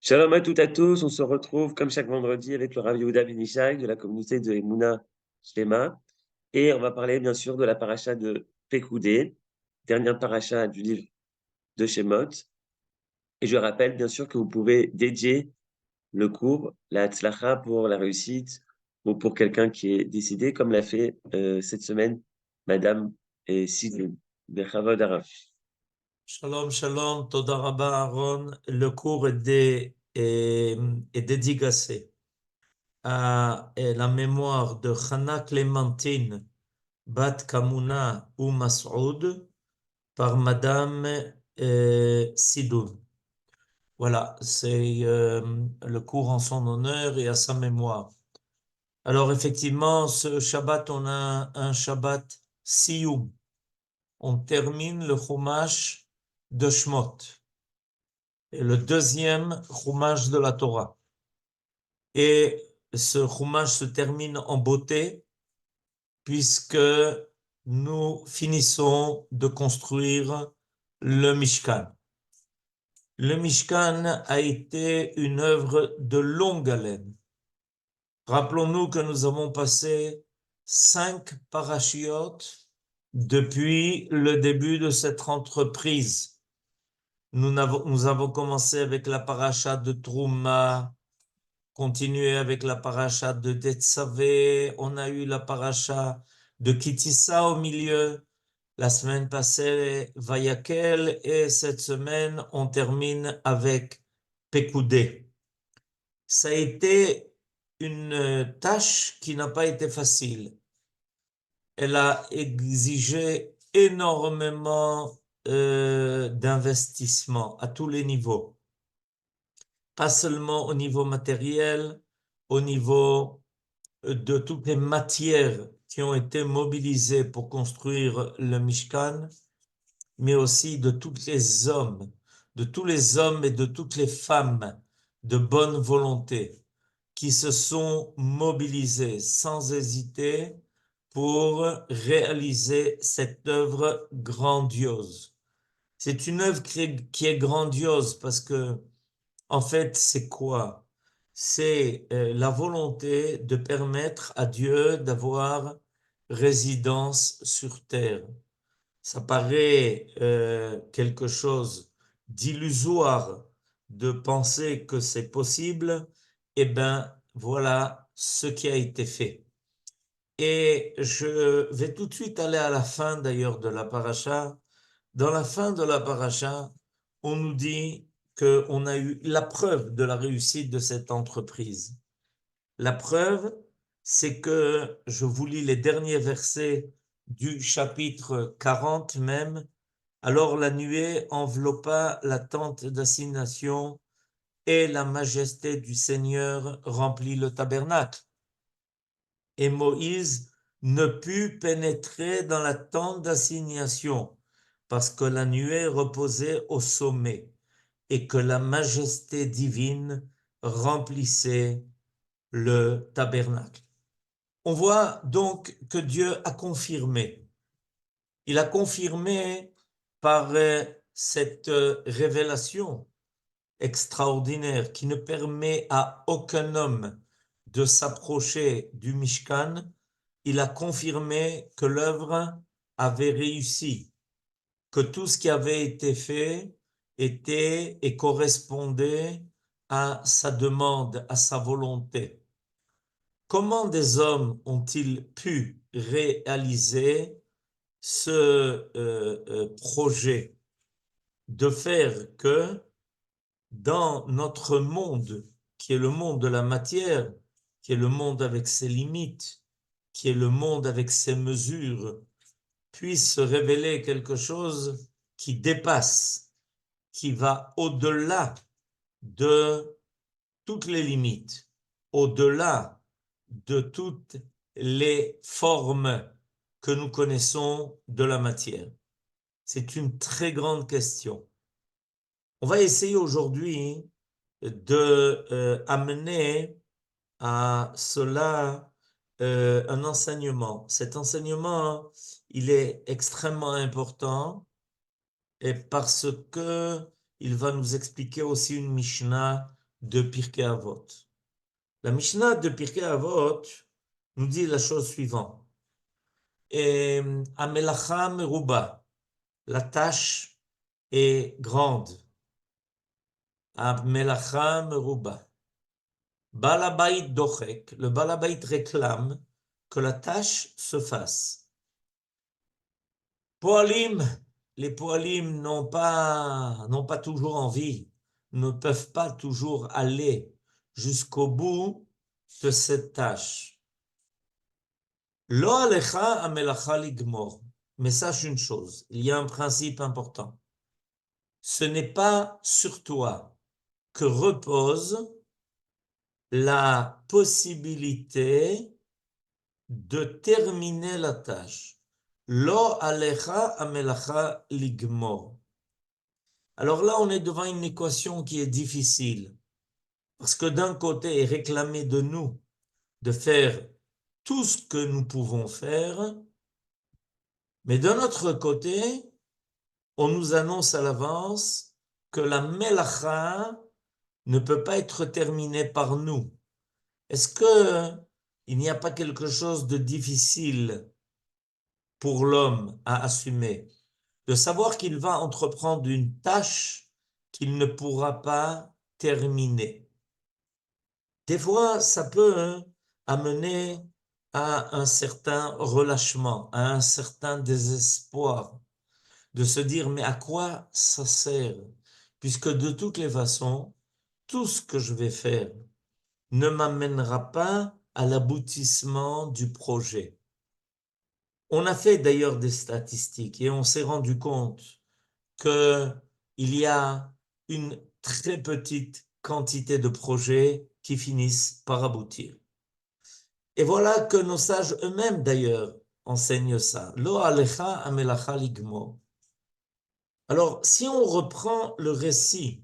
Shalom à toutes et à tous, on se retrouve comme chaque vendredi avec le Rav Yehuda Ben Ishai de la communauté de Emouna Shlema et on va parler bien sûr de la paracha de Pekoudé, dernière paracha du livre de Shemot. Et je rappelle bien sûr que vous pouvez dédier le cours, la Hatzlacha pour la réussite ou pour quelqu'un qui est décidé, comme l'a fait cette semaine Madame Sidou. Bechavod Arav. Shalom, shalom, Toda Rabba Aaron. Le cours est dédicacé à la mémoire de Chana Clémentine Bat Kamuna ou Masoud par Madame Sidoun. Voilà, c'est le cours en son honneur et à sa mémoire. Alors effectivement, ce Shabbat, on a un Shabbat Siyum. On termine le Chumash de Shmot. Et le deuxième Chumash de la Torah. Et ce Chumash se termine en beauté puisque nous finissons de construire le Mishkan. Le Mishkan a été une œuvre de longue haleine. Rappelons-nous que nous avons passé 5 parachiotes depuis le début de cette entreprise. Nous avons commencé avec la paracha de Trouma, continué avec la paracha de Tetzavé, on a eu la paracha de Kitissa au milieu, la semaine passée Vayakel et cette semaine on termine avec Pekoudé. Ça a été une tâche qui n'a pas été facile. Elle a exigé énormément d'investissement à tous les niveaux. Pas seulement au niveau matériel, au niveau de toutes les matières qui ont été mobilisées pour construire le Mishkan, mais aussi de tous les hommes, de tous les hommes et de toutes les femmes de bonne volonté qui se sont mobilisés sans hésiter pour réaliser cette œuvre grandiose. C'est une œuvre qui est grandiose parce que en fait, c'est quoi? C'est la volonté de permettre à Dieu d'avoir résidence sur terre. Ça paraît quelque chose d'illusoire de penser que c'est possible. Eh bien, voilà ce qui a été fait. Et je vais tout de suite aller à la fin d'ailleurs de la paracha. Dans la fin de la paracha, on nous dit qu'on a eu la preuve de la réussite de cette entreprise. La preuve, c'est que je vous lis les derniers versets du chapitre 40 même. Alors la nuée enveloppa la tente d'assignation et la majesté du Seigneur remplit le tabernacle. Et Moïse ne put pénétrer dans la tente d'assignation parce que la nuée reposait au sommet et que la majesté divine remplissait le tabernacle. On voit donc que Dieu a confirmé. Il a confirmé par cette révélation extraordinaire qui ne permet à aucun homme de s'approcher du Mishkan. Il a confirmé que l'œuvre avait réussi, que tout ce qui avait été fait était et correspondait à sa demande, à sa volonté. Comment des hommes ont-ils pu réaliser ce projet de faire que dans notre monde, qui est le monde de la matière, qui est le monde avec ses limites, qui est le monde avec ses mesures, puisse se révéler quelque chose qui dépasse, qui va au-delà de toutes les limites, au-delà de toutes les formes que nous connaissons de la matière. C'est une très grande question. On va essayer aujourd'hui de amener à cela un enseignement. Cet enseignement, il est extrêmement important et parce que il va nous expliquer aussi une Mishnah de Pirkei Avot. La Mishnah de Pirkei Avot nous dit la chose suivante. Amelacha meruba, la tâche est grande. Amelacha meruba. Balabait dochek, le balabait réclame que la tâche se fasse. Poalim, les poalim n'ont pas toujours envie, ne peuvent pas toujours aller jusqu'au bout de cette tâche. Lo alecha amelacha ligmor. Mais sache une chose, il y a un principe important. Ce n'est pas sur toi que repose la possibilité de terminer la tâche. Lo alecha amelacha ligmor. Alors là, on est devant une équation qui est difficile. Parce que d'un côté est réclamé de nous de faire tout ce que nous pouvons faire, mais d'un autre côté, on nous annonce à l'avance que la melacha ne peut pas être terminée par nous. Est-ce que il n'y a pas quelque chose de difficile pour l'homme à assumer, de savoir qu'il va entreprendre une tâche qu'il ne pourra pas terminer? Des fois, ça peut amener à un certain relâchement, à un certain désespoir, de se dire, mais à quoi ça sert? Puisque de toutes les façons, tout ce que je vais faire ne m'amènera pas à l'aboutissement du projet. On a fait d'ailleurs des statistiques et on s'est rendu compte qu'il y a une très petite quantité de projets qui finissent par aboutir. Et voilà que nos sages eux-mêmes d'ailleurs enseignent ça. Lo alecha amelacha ligmo. Alors, si on reprend le récit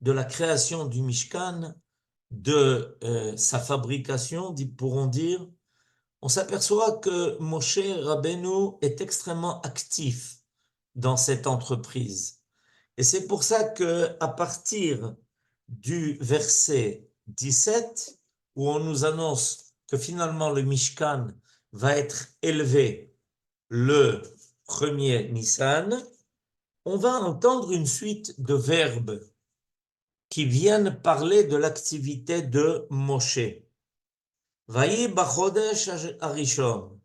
de la création du Mishkan, de sa fabrication, pourront dire, on s'aperçoit que Moshe Rabbeinu est extrêmement actif dans cette entreprise. Et c'est pour ça que à partir du verset 17, où on nous annonce que finalement le Mishkan va être élevé le 1er Nissan, on va entendre une suite de verbes qui viennent parler de l'activité de Moshe. Vayi bachodesh harishon,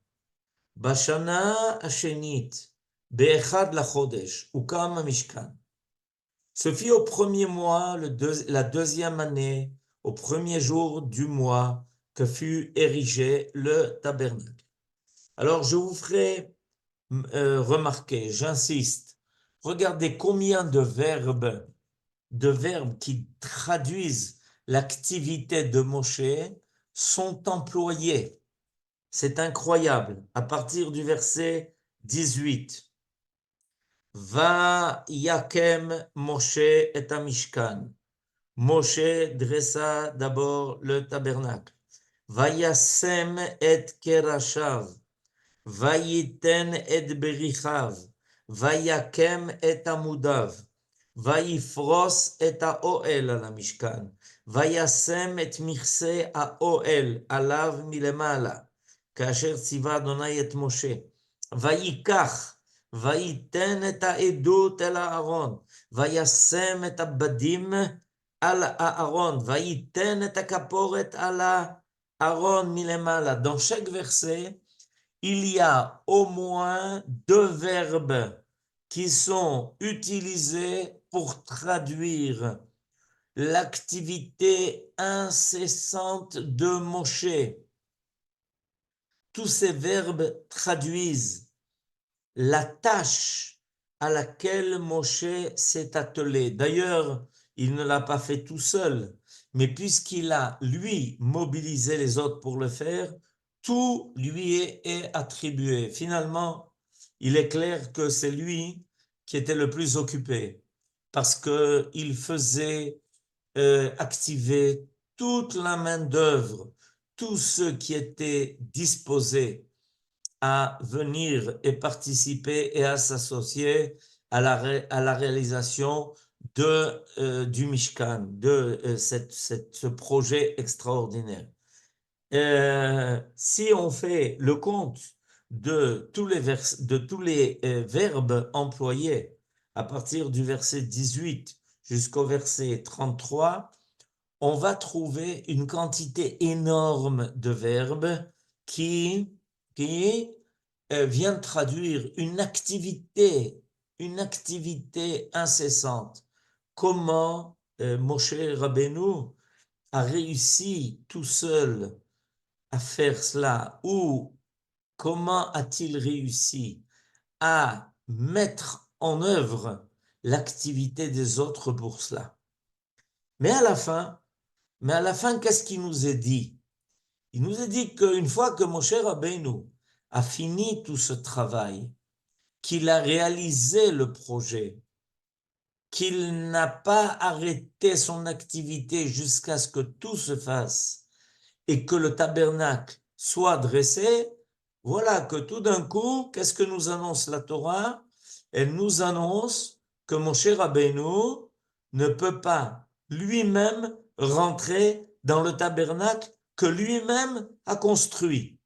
bashana hashenit, be'echad lachodesh, ukam mishkan. Ce fut au premier mois, la deuxième année, au premier jour du mois, que fut érigé le tabernacle. Alors je vous ferai remarquer, j'insiste, regardez combien de verbes qui traduisent l'activité de Moshe sont employés. C'est incroyable. À partir du verset 18. Va yakem Moshe et Mishkan. Moshe dressa d'abord le tabernacle. Va yasem et kerashav. Va yiten et berichav. Va yakem et amudav. Va yifros et האוהל על המשכן. וישם את מכסה האוהל עליו מלמעלה, כאשר ציווה אדוני את משה. ויקח, וייתן את העדות אל הארון, וישם את הבדים על הארון, וייתן את הכפורת על הארון מלמעלה. Dans chaque verset, il y a au moins deux verbes qui sont utilisés pour traduire l'activité incessante de Moshe. Tous ces verbes traduisent la tâche à laquelle Moshe s'est attelé. D'ailleurs, il ne l'a pas fait tout seul, mais puisqu'il a, lui, mobilisé les autres pour le faire, tout lui est attribué. Finalement, il est clair que c'est lui qui était le plus occupé, parce qu'il faisait activer toute la main-d'œuvre, tous ceux qui étaient disposés à venir et participer et à s'associer à la réalisation du Mishkan, de ce projet extraordinaire. Si on fait le compte de tous les verbes employés à partir du verset 18 jusqu'au verset 33, on va trouver une quantité énorme de verbes qui vient traduire une activité incessante. Comment Moshe Rabbeinu a réussi tout seul à faire cela, ou comment a-t-il réussi à mettre en œuvre l'activité des autres pour cela. Mais à la fin, qu'est-ce qu'il nous est dit? Il nous est dit qu'une fois que Moshe Rabbeinu a fini tout ce travail, qu'il a réalisé le projet, qu'il n'a pas arrêté son activité jusqu'à ce que tout se fasse et que le tabernacle soit dressé, voilà que tout d'un coup, qu'est-ce que nous annonce la Torah? Elle nous annonce que Moshe Rabbeinu ne peut pas lui-même rentrer dans le tabernacle que lui-même a construit.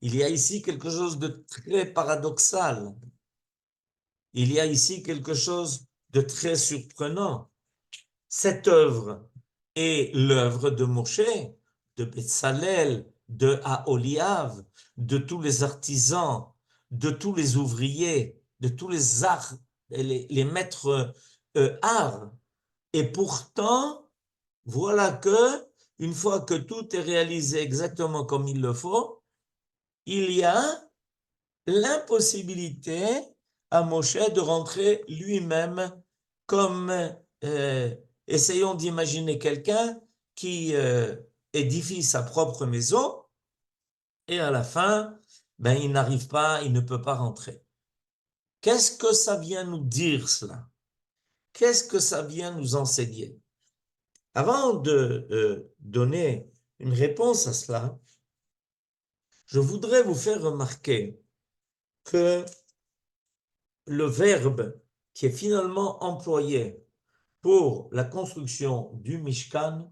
Il y a ici quelque chose de très paradoxal. Il y a ici quelque chose de très surprenant. Cette œuvre est l'œuvre de Moshe, de Betsalel, de Aholiav, de tous les artisans, de tous les ouvriers, de tous les arts, les maîtres arts. Et pourtant, voilà que, une fois que tout est réalisé exactement comme il le faut, il y a l'impossibilité à Moshe de rentrer lui-même comme, essayons d'imaginer quelqu'un qui édifie sa propre maison et à la fin, ben, il n'arrive pas, il ne peut pas rentrer. Qu'est-ce que ça vient nous dire cela? Qu'est-ce que ça vient nous enseigner? Avant de donner une réponse à cela, je voudrais vous faire remarquer que le verbe qui est finalement employé pour la construction du Mishkan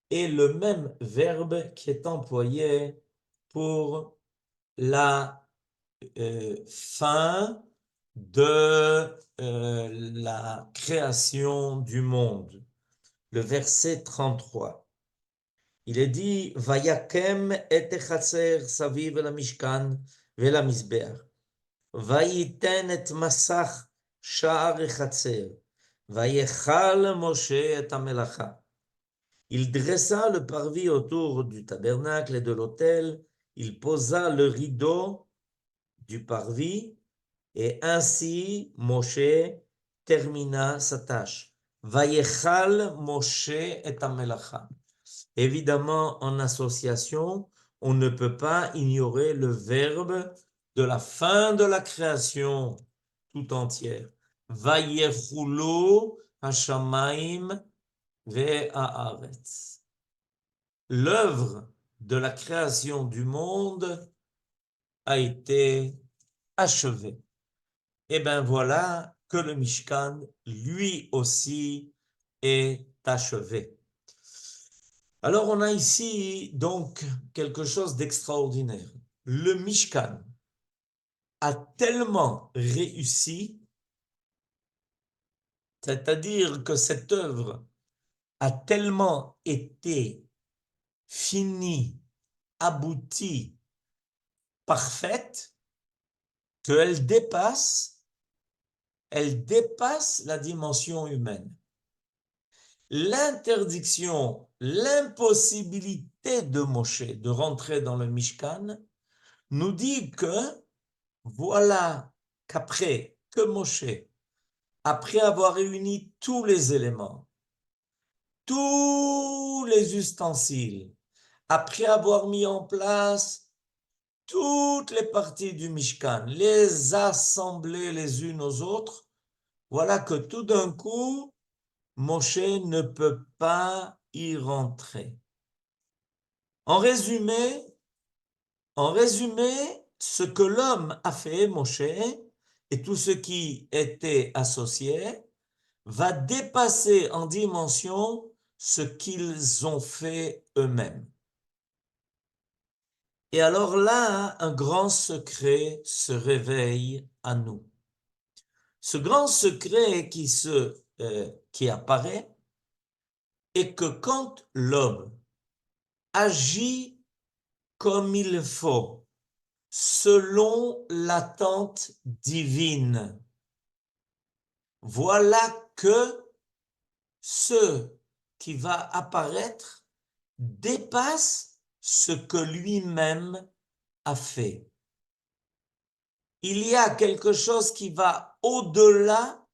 est le même verbe qui est employé pour la fin de la création du monde. Le verset 33. Il est dit Vayakem et echatzer saviv la Mishkan ve la Mizbeach. Vayiten et masach sha'ar echatzer. Vayechal Moshe et amelacha. Il dressa le parvis autour du tabernacle et de l'autel. Il posa le rideau du parvis et ainsi Moshe termina sa tâche. Vayechal Moshe et amelacha. Évidemment, en association, on ne peut pas ignorer le verbe de la fin de la création tout entière. Vayechulu hashamayim ve'haaretz. L'œuvre de la création du monde a été achevée. Et bien voilà que le Mishkan, lui aussi, est achevé. Alors on a ici donc quelque chose d'extraordinaire. Le Mishkan a tellement réussi, c'est-à-dire que cette œuvre a tellement été finie, aboutie, parfaite, qu'elle dépasse la dimension humaine. L'interdiction, l'impossibilité de Moshe de rentrer dans le Mishkan nous dit que voilà qu'après que Moshe, après avoir réuni tous les éléments, tous les ustensiles, après avoir mis en place toutes les parties du Mishkan, les assembler les unes aux autres, voilà que tout d'un coup, Moshe ne peut pas y rentrer. En résumé, ce que l'homme a fait, Moshe, et tout ce qui était associé, va dépasser en dimension ce qu'ils ont fait eux-mêmes. Et alors là, un grand secret se réveille à nous. Ce grand secret qui apparaît est que quand l'homme agit comme il faut, selon l'attente divine, voilà que ce qui va apparaître dépasse ce que lui-même a fait. Il y a quelque chose qui va au-delà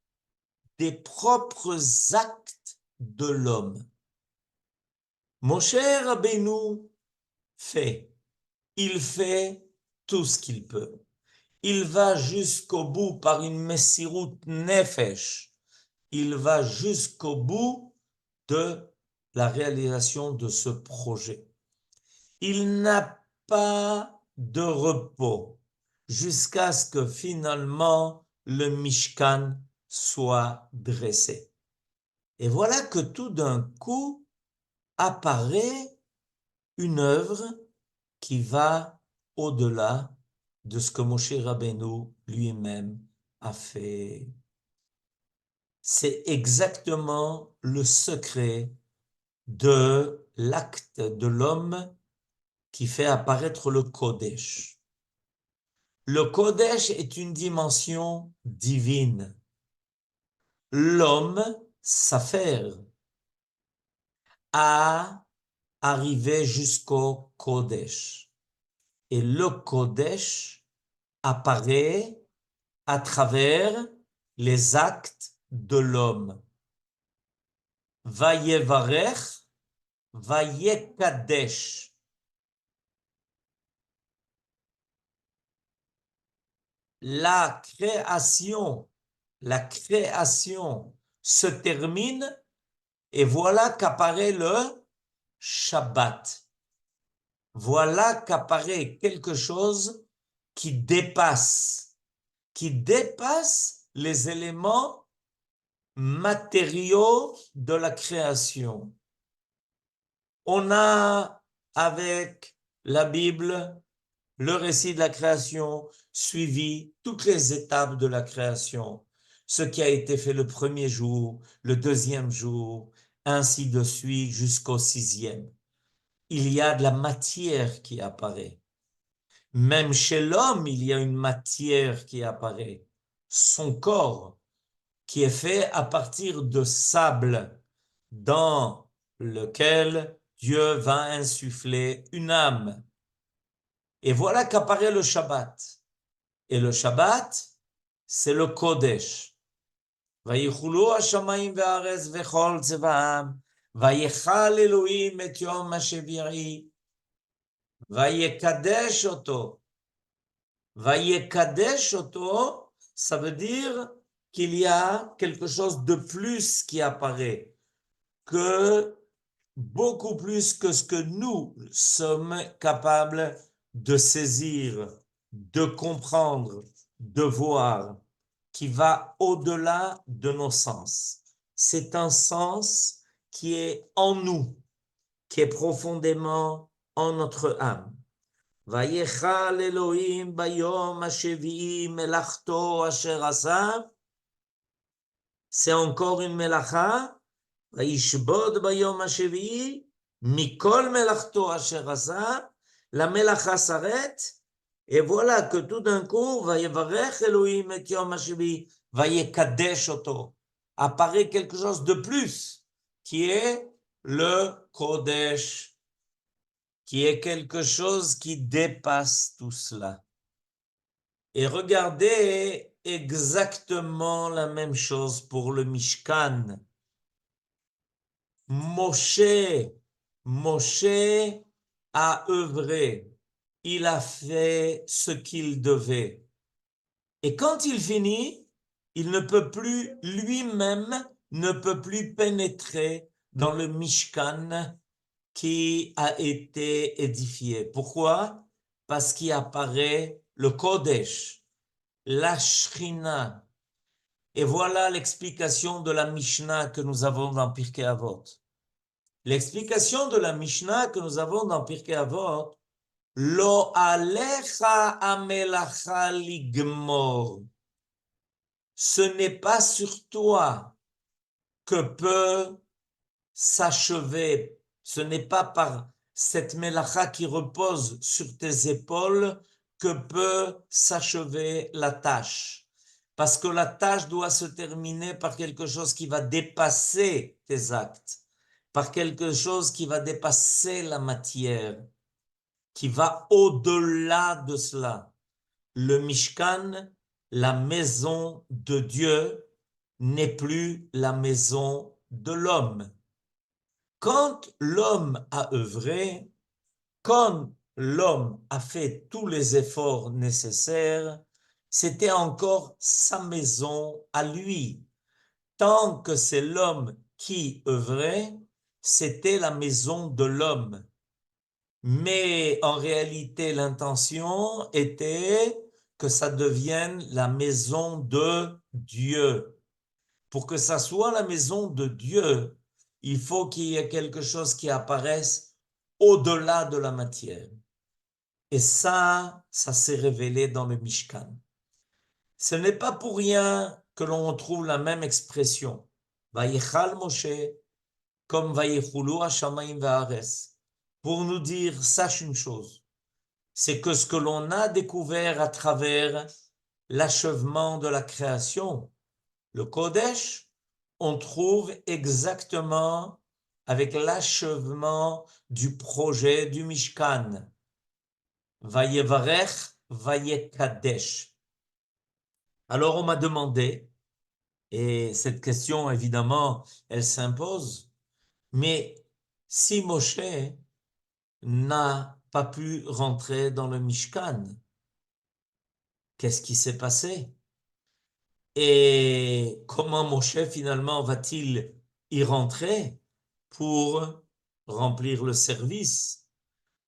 des propres actes de l'homme. Moshe Rabbeinu il fait tout ce qu'il peut. Il va jusqu'au bout par une messirut nefesh. Il va jusqu'au bout de la réalisation de ce projet. Il n'a pas de repos jusqu'à ce que finalement le Mishkan soit dressé. Et voilà que tout d'un coup apparaît une œuvre qui va au-delà de ce que Moshe Rabbeinu lui-même a fait. C'est exactement le secret de l'acte de l'homme qui fait apparaître le Kodesh. Le Kodesh est une dimension divine. L'homme s'affaire à arriver jusqu'au Kodesh. Et le Kodesh apparaît à travers les actes de l'homme. Vayevarech, vayekadesh. La création se termine et voilà qu'apparaît le Shabbat. Voilà qu'apparaît quelque chose qui dépasse les éléments matériaux de la création. On a avec la Bible le récit de la création suivi toutes les étapes de la création, ce qui a été fait le premier jour, le deuxième jour, ainsi de suite jusqu'au 6e. Il y a de la matière qui apparaît. Même chez l'homme, il y a une matière qui apparaît. Son corps, qui est fait à partir de sable, dans lequel Dieu va insuffler une âme. Et voilà qu'apparaît le Shabbat. Et le Shabbat, c'est le Kodesh. ויחולו השמיים והארץ וכל צבאם, ויכל אלוהים את יום השביעי, ויקדש אותו. Vayekadesh oto, ça veut dire qu'il y a quelque chose de plus qui apparaît, que beaucoup plus que ce que nous sommes capables de saisir, de comprendre, de voir, qui va au-delà de nos sens. C'est un sens qui est en nous, qui est profondément en notre âme. ויכל אלוהים ביום השביעי מלאכתו אשר עשה, c'est encore une מלאכה, וישבות ביום השביעי מכל מלאכתו אשר עשה, la מלאכה s'arrête, et voilà que tout d'un coup, ויברך אלוהים את יום השביעי, ויקדש אותו, apparaît quelque chose de plus, qui est le Kodesh, qui est quelque chose qui dépasse tout cela. Et regardez exactement la même chose pour le Mishkan. Moshe a œuvré, il a fait ce qu'il devait. Et quand il finit, il ne peut plus, lui-même, ne peut plus pénétrer dans le Mishkan qui a été édifié. Pourquoi? Parce qu'il apparaît le Kodesh, la Shrina, Et voilà l'explication de la Mishnah que nous avons dans Pirkei Avot. L'explication de la Mishnah que nous avons dans Pirkei Avot, Lo alecha amelacha ligmor. Ce n'est pas sur toi que peut s'achever, ce n'est pas par cette melacha qui repose sur tes épaules que peut s'achever la tâche. Parce que la tâche doit se terminer par quelque chose qui va dépasser tes actes, par quelque chose qui va dépasser la matière, qui va au-delà de cela. Le Mishkan, la maison de Dieu, n'est plus la maison de l'homme. Quand l'homme a œuvré, quand l'homme a fait tous les efforts nécessaires, c'était encore sa maison à lui. Tant que c'est l'homme qui œuvrait, c'était la maison de l'homme. Mais en réalité, l'intention était que ça devienne la maison de Dieu. Pour que ça soit la maison de Dieu, il faut qu'il y ait quelque chose qui apparaisse au-delà de la matière. Et ça s'est révélé dans le Mishkan. Ce n'est pas pour rien que l'on trouve la même expression. Vayichal Moshe, comme Vayichulu Hashamayim va'aretz. Pour nous dire, sache une chose, c'est que ce que l'on a découvert à travers l'achèvement de la création, le Kodesh, on trouve exactement avec l'achèvement du projet du Mishkan. Vayevarech, Vayekadesh. Alors on m'a demandé, et cette question évidemment, elle s'impose, mais si Moshe n'a pas pu rentrer dans le Mishkan, qu'est-ce qui s'est passé? Et comment Moshe finalement va-t-il y rentrer pour remplir le service,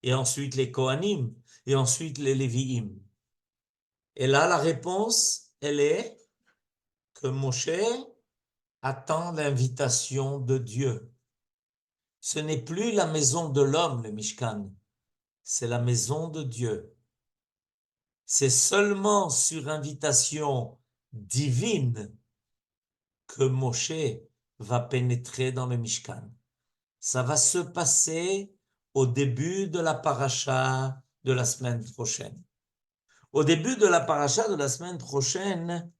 et ensuite les Kohanim, et ensuite les Lévi'im? Et là, la réponse, elle est que Moshe attend l'invitation de Dieu. Ce n'est plus la maison de l'homme, le Mishkan, c'est la maison de Dieu. C'est seulement sur invitation divine que Moshe va pénétrer dans le Mishkan. Ça va se passer au début de la paracha de la semaine prochaine. Au début de la paracha de la semaine prochaine,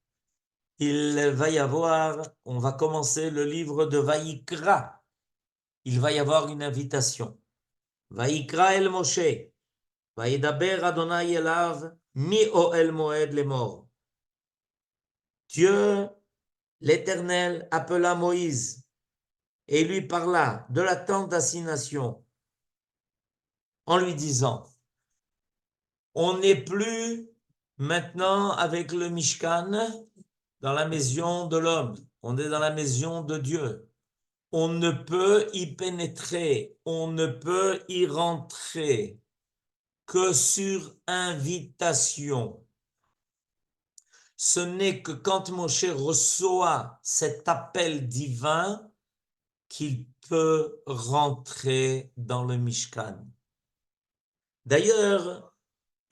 il va y avoir, on va commencer le livre de Vaïkra. Il va y avoir une invitation. Vaïkra el Moshe, Vaïdaber Adonai elav, mi oel moed lemor. Dieu, l'Éternel, appela Moïse et lui parla de la tente d'assignation en lui disant, on n'est plus maintenant avec le Mishkan dans la maison de l'homme, on est dans la maison de Dieu. On ne peut y pénétrer, on ne peut y rentrer que sur invitation. Ce n'est que quand Moshe reçoit cet appel divin qu'il peut rentrer dans le Mishkan. D'ailleurs,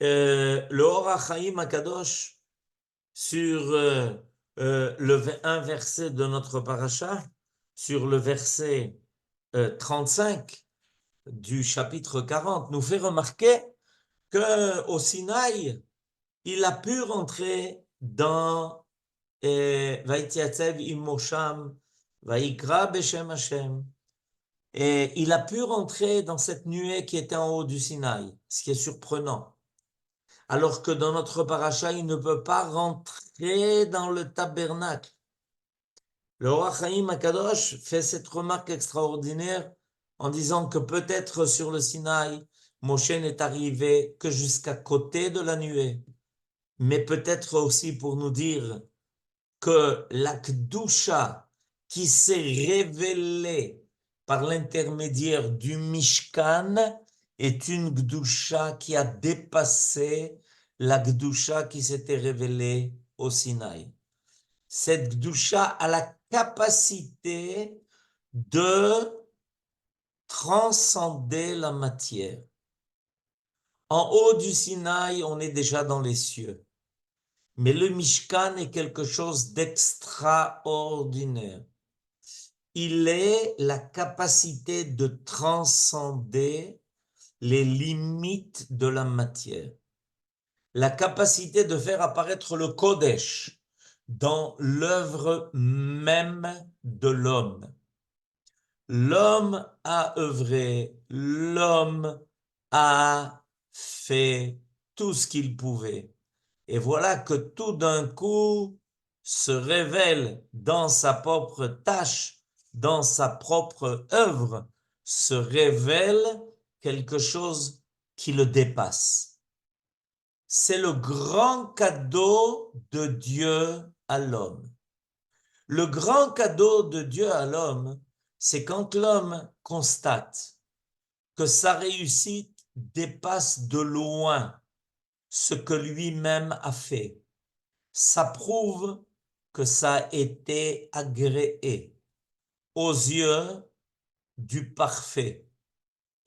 le Or HaChaim HaKadosh, sur un verset de notre paracha, sur le verset 35 du chapitre 40, nous fait remarquer qu'au Sinaï, il a pu rentrer dans Vaïtiatzev Imosham, Vaïkra Beshem Hashem, et il a pu rentrer dans cette nuée qui était en haut du Sinaï, ce qui est surprenant. Alors que dans notre paracha, il ne peut pas rentrer dans le tabernacle. Le Or HaChaim HaKadosh fait cette remarque extraordinaire en disant que peut-être sur le Sinaï, Moshe n'est arrivé que jusqu'à côté de la nuée, mais peut-être aussi pour nous dire que la Kedusha qui s'est révélée par l'intermédiaire du Mishkan est une Kedusha qui a dépassé la Kedusha qui s'était révélée au Sinaï. Cette Gdusha a la capacité de transcender la matière. En haut du Sinaï, on est déjà dans les cieux. Mais le Mishkan est quelque chose d'extraordinaire. Il est la capacité de transcender les limites de la matière. La capacité de faire apparaître le Kodesh dans l'œuvre même de l'homme. L'homme a œuvré, l'homme a fait tout ce qu'il pouvait. Et voilà que tout d'un coup se révèle dans sa propre tâche, dans sa propre œuvre, se révèle quelque chose qui le dépasse. C'est le grand cadeau de Dieu à l'homme. Le grand cadeau de Dieu à l'homme, c'est quand l'homme constate que sa réussite dépasse de loin ce que lui-même a fait. Ça prouve que ça a été agréé aux yeux du parfait.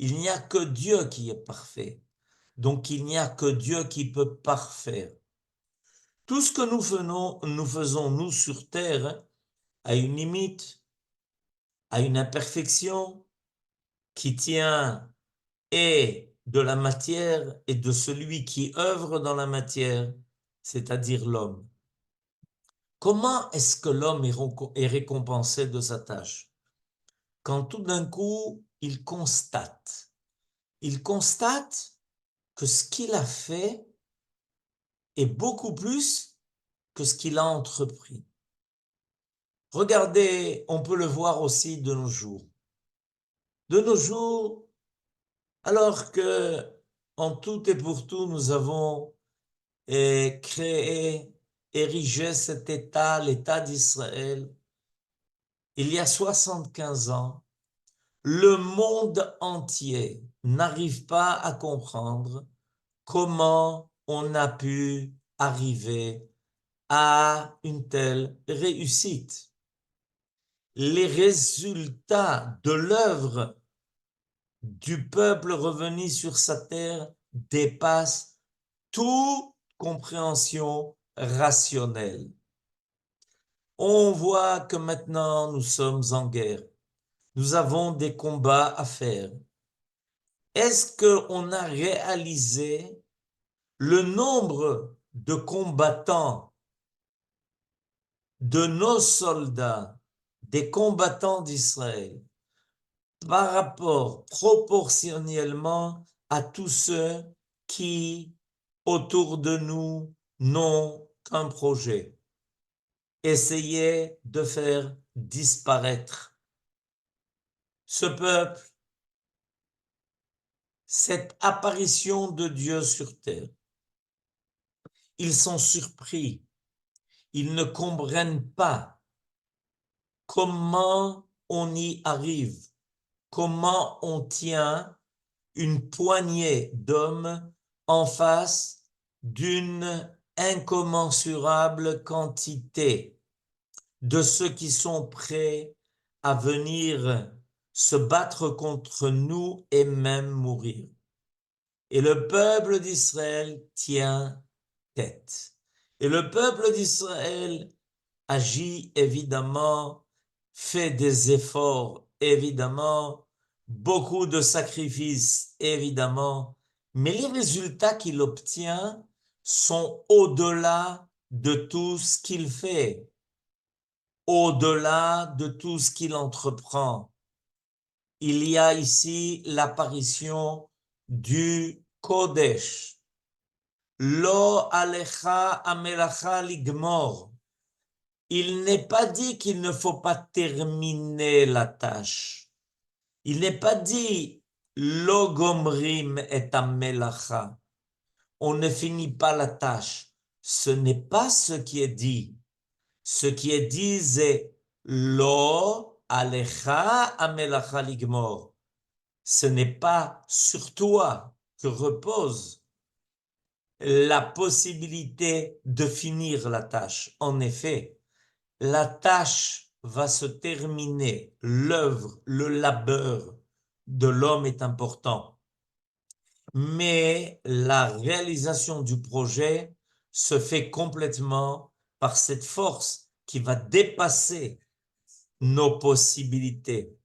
Il n'y a que Dieu qui est parfait. Donc il n'y a que Dieu qui peut parfaire. Tout ce que nous faisons, nous, sur terre, a une limite, a une imperfection qui tient et de la matière et de celui qui œuvre dans la matière, c'est-à-dire l'homme. Comment est-ce que l'homme est récompensé de sa tâche? Quand tout d'un coup, il constate que ce qu'il a fait est beaucoup plus que ce qu'il a entrepris. Regardez, on peut le voir aussi de nos jours. De nos jours, alors que en tout et pour tout, nous avons créé, érigé cet État, l'État d'Israël, il y a 75 ans, le monde entier n'arrive pas à comprendre comment on a pu arriver à une telle réussite. Les résultats de l'œuvre du peuple revenu sur sa terre dépassent toute compréhension rationnelle. On voit que maintenant nous sommes en guerre. Nous avons des combats à faire. Est-ce qu'on a réalisé le nombre de combattants, de nos soldats, des combattants d'Israël, par rapport proportionnellement à tous ceux qui, autour de nous, n'ont qu'un projet? Essayer de faire disparaître ce peuple, cette apparition de Dieu sur terre. Ils sont surpris, ils ne comprennent pas comment on y arrive, comment on tient une poignée d'hommes en face d'une incommensurable quantité de ceux qui sont prêts à venir se battre contre nous et même mourir. Et le peuple d'Israël tient tête. Et le peuple d'Israël agit évidemment, fait des efforts évidemment, beaucoup de sacrifices évidemment, mais les résultats qu'il obtient sont au-delà de tout ce qu'il fait, au-delà de tout ce qu'il entreprend. Il y a ici l'apparition du Kodesh. Lo alecha amelacha ligmor. Il n'est pas dit qu'il ne faut pas terminer la tâche. Il n'est pas dit lo gomrim et amelacha. On ne finit pas la tâche. Ce n'est pas ce qui est dit. Ce qui est dit, c'est lo alecha amelacha ligmor. Ce n'est pas sur toi que repose la possibilité de finir la tâche. En effet, la tâche va se terminer, l'œuvre, le labeur de l'homme est important. Mais la réalisation du projet se fait complètement par cette force qui va dépasser nos possibilités.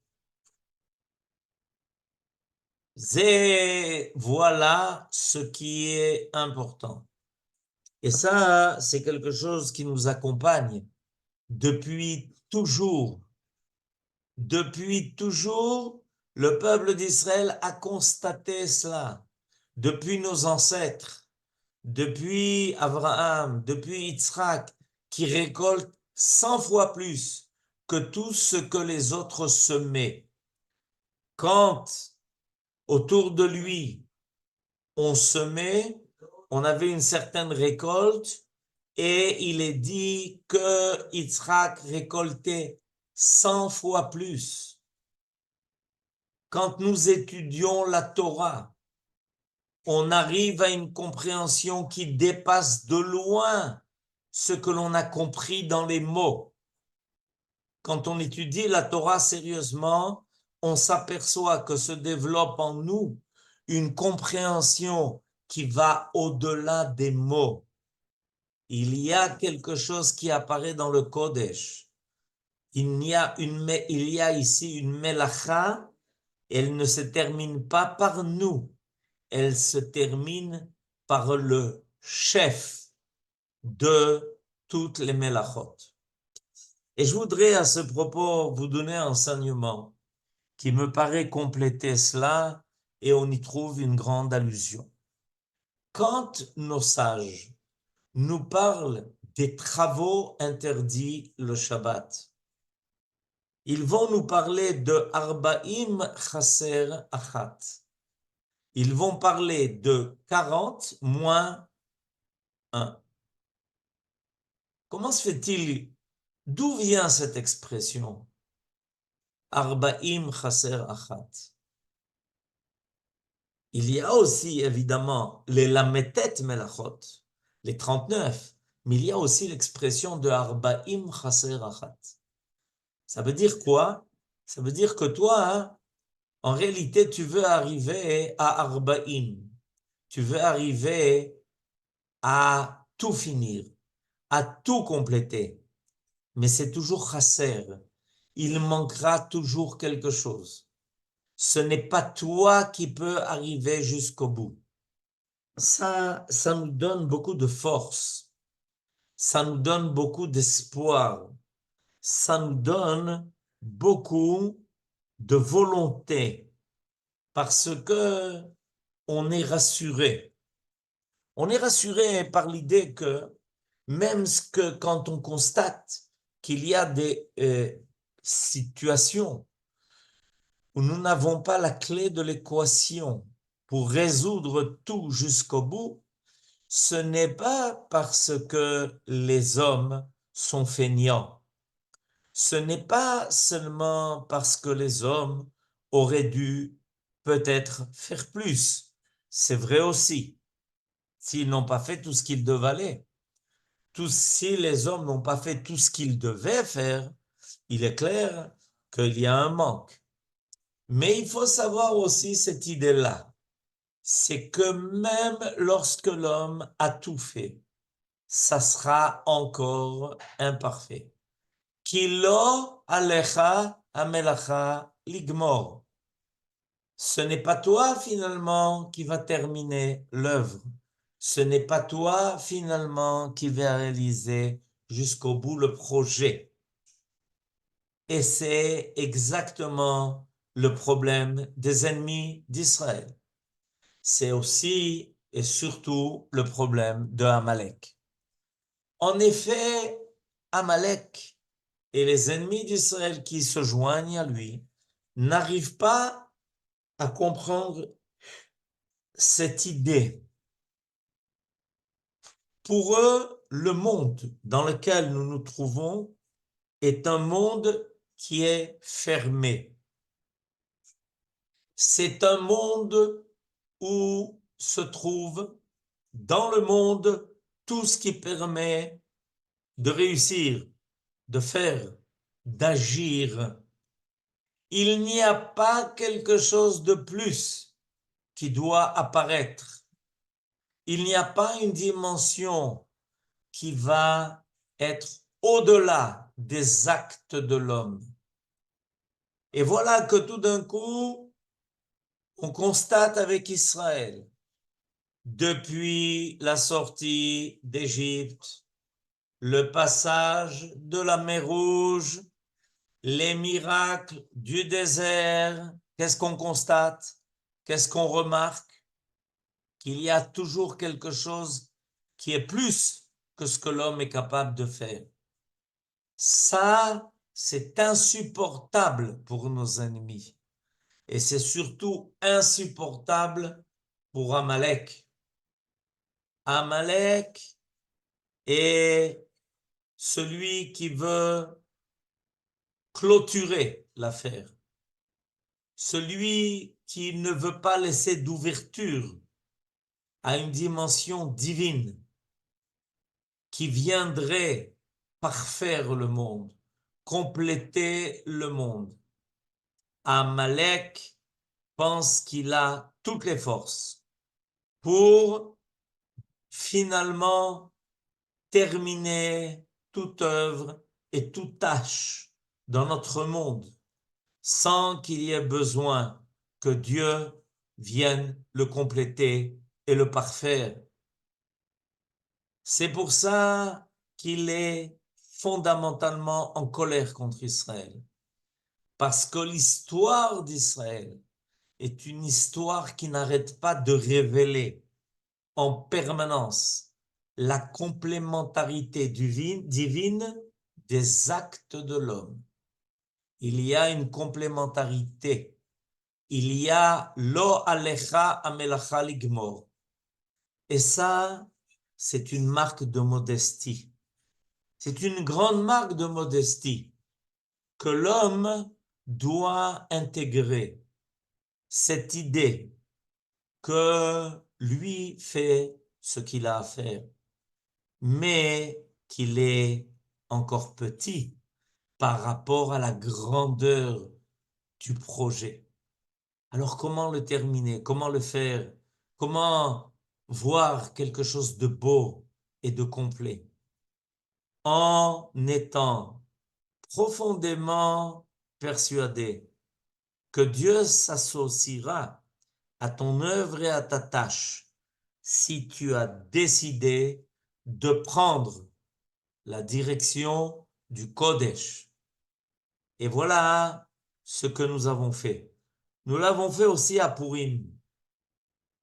Voilà ce qui est important. Et ça, c'est quelque chose qui nous accompagne depuis toujours. Depuis toujours, le peuple d'Israël a constaté cela. Depuis nos ancêtres, depuis Abraham, depuis Yitzhak, qui récolte 100 fois plus que tout ce que les autres semaient. Quand autour de lui, on semait, on avait une certaine récolte, et il est dit que Yitzhak récoltait 100 fois plus. Quand nous étudions la Torah, on arrive à une compréhension qui dépasse de loin ce que l'on a compris dans les mots. Quand on étudie la Torah sérieusement, on s'aperçoit que se développe en nous une compréhension qui va au-delà des mots. Il y a quelque chose qui apparaît dans le Kodesh. Il y a ici une melacha, elle ne se termine pas par nous, elle se termine par le chef de toutes les melachot. Et je voudrais à ce propos vous donner un enseignement qui me paraît compléter cela et on y trouve une grande allusion. Quand nos sages nous parlent des travaux interdits le Shabbat, ils vont nous parler de Arba'im Chaser Achat. Ils vont parler de 40 moins 1. Comment se fait-il? D'où vient cette expression? Arba'im Chaser Achat. Il y a aussi évidemment les Lametet Melachot, les 39, mais il y a aussi l'expression de Arba'im Chaser Achat. Ça veut dire quoi? Ça veut dire que toi, hein, en réalité, tu veux arriver à Arba'im. Tu veux arriver à tout finir, à tout compléter. Mais c'est toujours chasser. Il manquera toujours quelque chose. Ce n'est pas toi qui peux arriver jusqu'au bout. Ça nous donne beaucoup de force. Ça nous donne beaucoup d'espoir. Ça nous donne beaucoup de volonté parce que on est rassuré. On est rassuré par l'idée que même quand on constate qu'il y a des situations où nous n'avons pas la clé de l'équation pour résoudre tout jusqu'au bout, ce n'est pas parce que les hommes sont feignants. Ce n'est pas seulement parce que les hommes auraient dû peut-être faire plus. C'est vrai aussi, s'ils n'ont pas fait tout ce qu'ils devaient. Si les hommes n'ont pas fait tout ce qu'ils devaient faire, il est clair qu'il y a un manque. Mais il faut savoir aussi cette idée-là. C'est que même lorsque l'homme a tout fait, ça sera encore imparfait. Kilo alecha amelacha ligmor. Ce n'est pas toi finalement qui va terminer l'œuvre. Ce n'est pas toi finalement qui va réaliser jusqu'au bout le projet. Et c'est exactement le problème des ennemis d'Israël. C'est aussi et surtout le problème de Amalek. En effet, Amalek et les ennemis d'Israël qui se joignent à lui n'arrivent pas à comprendre cette idée. Pour eux, le monde dans lequel nous nous trouvons est un monde qui est fermé. C'est un monde où se trouve dans le monde tout ce qui permet de réussir de faire, d'agir. Il n'y a pas quelque chose de plus qui doit apparaître. Il n'y a pas une dimension qui va être au-delà des actes de l'homme. Et voilà que tout d'un coup, on constate avec Israël, depuis la sortie d'Égypte, le passage de la mer Rouge, les miracles du désert, qu'est-ce qu'on constate? Qu'est-ce qu'on remarque? Qu'il y a toujours quelque chose qui est plus que ce que l'homme est capable de faire. Ça, c'est insupportable pour nos ennemis. Et c'est surtout insupportable pour Amalek. Amalek est celui qui veut clôturer l'affaire. Celui qui ne veut pas laisser d'ouverture à une dimension divine qui viendrait parfaire le monde, compléter le monde. Amalek pense qu'il a toutes les forces pour finalement terminer toute œuvre et toute tâche dans notre monde sans qu'il y ait besoin que Dieu vienne le compléter et le parfaire. C'est pour ça qu'il est fondamentalement en colère contre Israël. Parce que l'histoire d'Israël est une histoire qui n'arrête pas de révéler en permanence la complémentarité divine des actes de l'homme. Il y a une complémentarité. Il y a lo alecha amelacha ligmor. Et ça, c'est une marque de modestie. C'est une grande marque de modestie que l'homme doit intégrer cette idée que lui fait ce qu'il a à faire, mais qu'il est encore petit par rapport à la grandeur du projet. Alors comment le terminer? Comment le faire? Comment voir quelque chose de beau et de complet? En étant profondément persuadé que Dieu s'associera à ton œuvre et à ta tâche si tu as décidé de prendre la direction du Kodesh. Et voilà ce que nous avons fait. Nous l'avons fait aussi à Purim,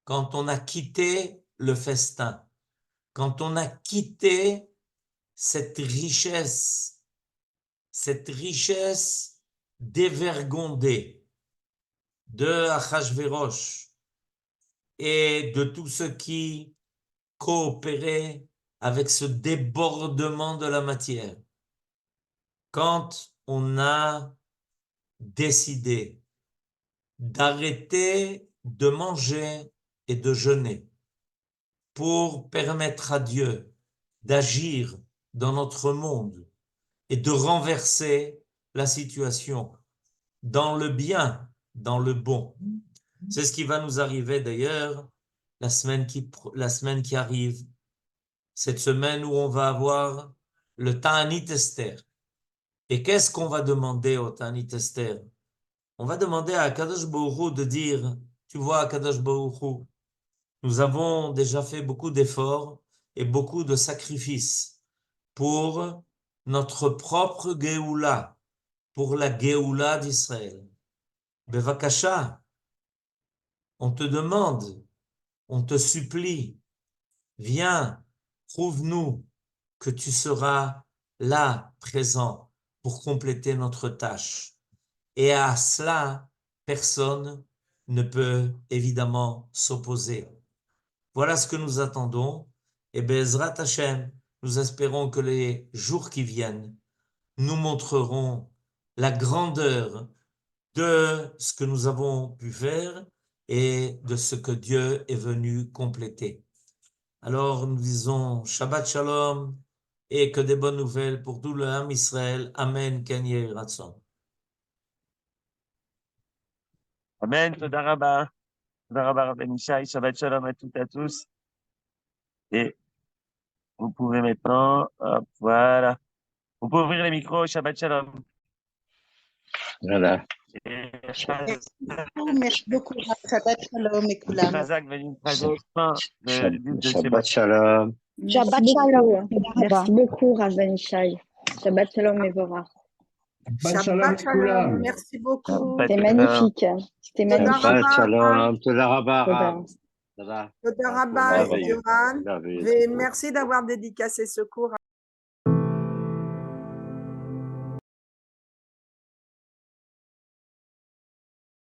quand on a quitté le festin, quand on a quitté cette richesse dévergondée de Achashverosh et de tous ceux qui coopéraient avec ce débordement de la matière. Quand on a décidé d'arrêter de manger et de jeûner pour permettre à Dieu d'agir dans notre monde et de renverser la situation dans le bien, dans le bon. C'est ce qui va nous arriver d'ailleurs la semaine qui arrive, cette semaine où on va avoir le Ta'anit Esther. Et qu'est-ce qu'on va demander au Ta'anit Esther? On va demander à Akadosh Baruch Hu de dire, tu vois Akadosh Baruch Hu, nous avons déjà fait beaucoup d'efforts et beaucoup de sacrifices pour notre propre Géoula, pour la Géoula d'Israël. Bevakasha, on te demande, on te supplie, viens, prouve-nous que tu seras là, présent, pour compléter notre tâche. Et à cela, personne ne peut évidemment s'opposer. Voilà ce que nous attendons. Et Bezrat Hashem, nous espérons que les jours qui viennent nous montreront la grandeur de ce que nous avons pu faire et de ce que Dieu est venu compléter. Alors nous disons Shabbat Shalom, et que des bonnes nouvelles pour tout le Ham Israël. Amen, Ken Yehi Ratzon. Amen, Toda Rabba. Toda Rabba, Rabbi Ishai. Shabbat Shalom à toutes et à tous. Et vous pouvez maintenant, hop, voilà. Vous pouvez ouvrir les micros. Shabbat Shalom. Voilà. Et Merci beaucoup. Shabbat shalom et kulam. Razak va nous traduire fin de livre de Shema. Shabbat Shalom. Shabbat Shalom. Merci beaucoup, Rav Ben Ishai. Shabbat Shalom et Vorah. Shabbat shalom. Merci beaucoup. C'était magnifique. C'était Toda magnifique. Shabbat Rabba. Shalom. Toda Rabba. Toda. Toda. Toda Rabba et Merveilleux. Yoran. Merveilleux. Merci d'avoir dédicacé ce cours